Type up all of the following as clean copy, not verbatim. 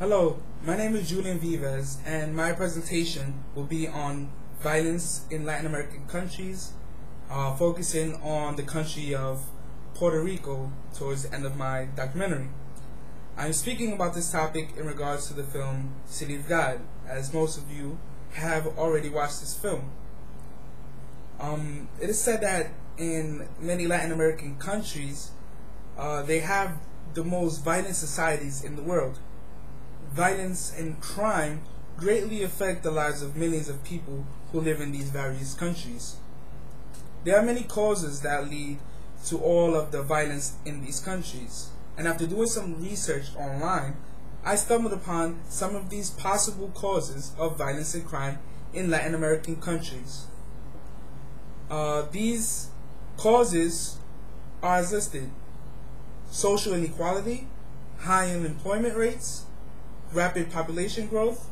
Hello, my name is Julian Vives, and my presentation will be on violence in Latin American countries, focusing on the country of Puerto Rico towards the end of my documentary. I'm speaking about this topic in regards to the film City of God, as most of you have already watched this film. It is said that in many Latin American countries, they have the most violent societies in the world. Violence and crime greatly affect the lives of millions of people who live in these various countries. There are many causes that lead to all of the violence in these countries, and after doing some research online, I stumbled upon some of these possible causes of violence and crime in Latin American countries. These causes are as listed: social inequality, high unemployment rates, rapid population growth,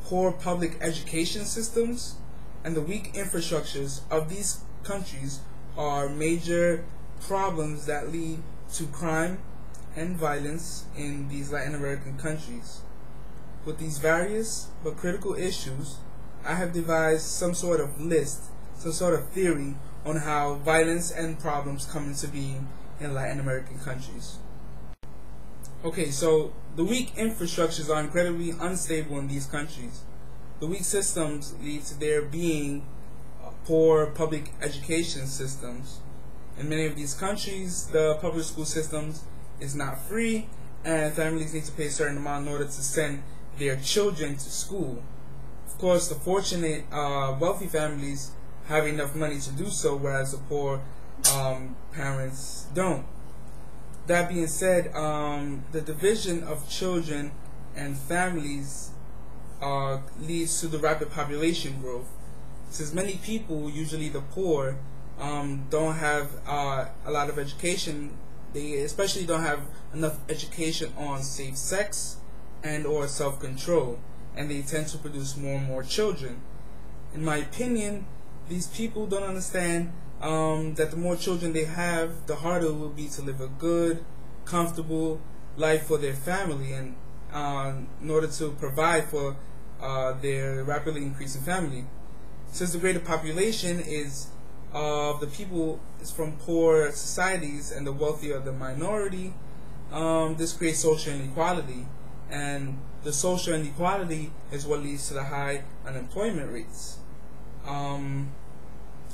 poor public education systems, and the weak infrastructures of these countries are major problems that lead to crime and violence in these Latin American countries. With these various but critical issues, I have devised some sort of list, some sort of theory on how violence and problems come into being in Latin American countries. Okay, so the weak infrastructures are incredibly unstable in these countries. The weak systems lead to there being poor public education systems. In many of these countries, the public school systems is not free, and families need to pay a certain amount in order to send their children to school. Of course, the fortunate, wealthy families have enough money to do so, whereas the poor parents don't. That being said, the division of children and families leads to the rapid population growth. Since many people, usually the poor, don't have a lot of education, they especially don't have enough education on safe sex and or self-control, and they tend to produce more and more children. In my opinion, these people don't understand that the more children they have, the harder it will be to live a good, comfortable life for their family, and in order to provide for their rapidly increasing family. Since the greater population is of the people is from poor societies and the wealthy are the minority, this creates social inequality, and the social inequality is what leads to the high unemployment rates.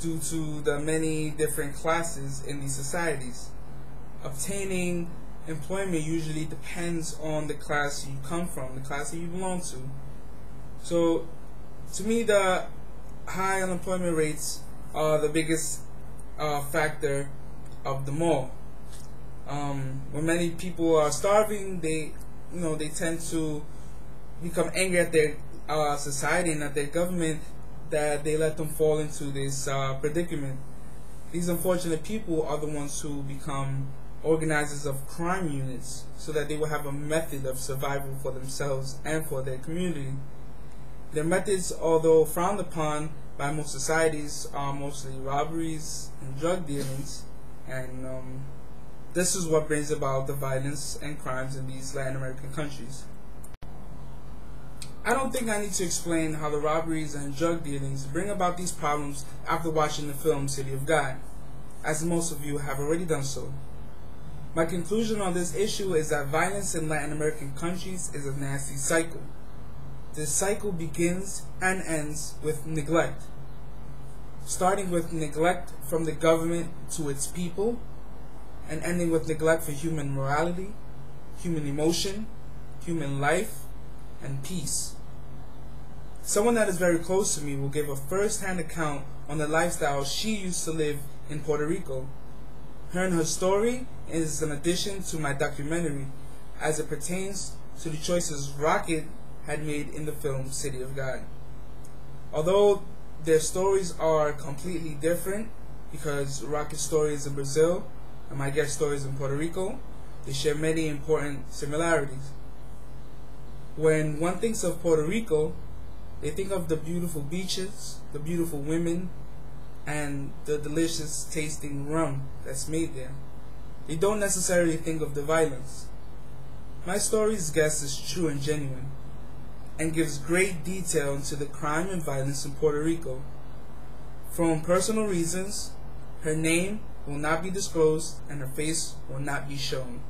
Due to the many different classes in these societies. Obtaining employment usually depends on the class you come from, the class that you belong to. So, to me, the high unemployment rates are the biggest factor of them all. When many people are starving, they tend to become angry at their society and at their government that they let them fall into this predicament. These unfortunate people are the ones who become organizers of crime units so that they will have a method of survival for themselves and for their community. Their methods, although frowned upon by most societies, are mostly robberies and drug dealings, and this is what brings about the violence and crimes in these Latin American countries. I don't think I need to explain how the robberies and drug dealings bring about these problems after watching the film City of God, as most of you have already done so. My conclusion on this issue is that violence in Latin American countries is a nasty cycle. This cycle begins and ends with neglect, starting with neglect from the government to its people, and ending with neglect for human morality, human emotion, human life, and peace. Someone that is very close to me will give a first-hand account on the lifestyle she used to live in Puerto Rico. Hearing her story is an addition to my documentary as it pertains to the choices Rocket had made in the film City of God. Although their stories are completely different, because Rocket's story is in Brazil and my guest story is in Puerto Rico, they share many important similarities. When one thinks of Puerto Rico, they think of the beautiful beaches, the beautiful women, and the delicious tasting rum that's made there. They don't necessarily think of the violence. My story's guest is true and genuine, and gives great detail into the crime and violence in Puerto Rico. For personal reasons, her name will not be disclosed and her face will not be shown.